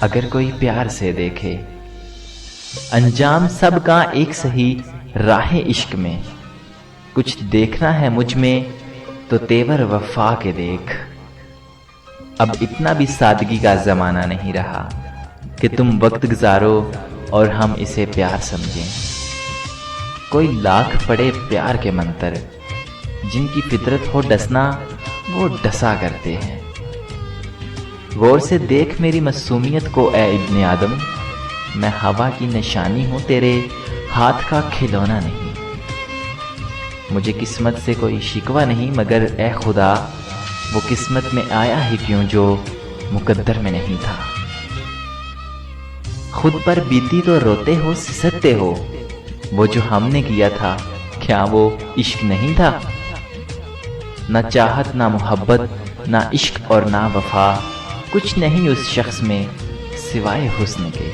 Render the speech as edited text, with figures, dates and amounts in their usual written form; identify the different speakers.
Speaker 1: اگر کوئی پیار سے دیکھے، انجام سب کا ایک صحیح راہ عشق میں، کچھ دیکھنا ہے مجھ میں تو تیور وفا کے دیکھ۔ اب اتنا بھی سادگی کا زمانہ نہیں رہا کہ تم وقت گزارو اور ہم اسے پیار سمجھیں۔ کوئی لاکھ پڑے پیار کے منتر، جن کی فطرت ہو ڈسنا وہ ڈسا کرتے ہیں۔ غور سے دیکھ میری معصومیت کو اے ابن آدم، میں ہوا کی نشانی ہوں، تیرے ہاتھ کا کھلونا نہیں۔ مجھے قسمت سے کوئی شکوہ نہیں، مگر اے خدا وہ قسمت میں آیا ہی کیوں جو مقدر میں نہیں تھا۔ خود پر بیتی تو روتے ہو، سسکتے ہو، وہ جو ہم نے کیا تھا کیا وہ عشق نہیں تھا؟ نہ چاہت نہ محبت نہ عشق اور نہ وفا، کچھ نہیں اس شخص میں سوائے حسن کے۔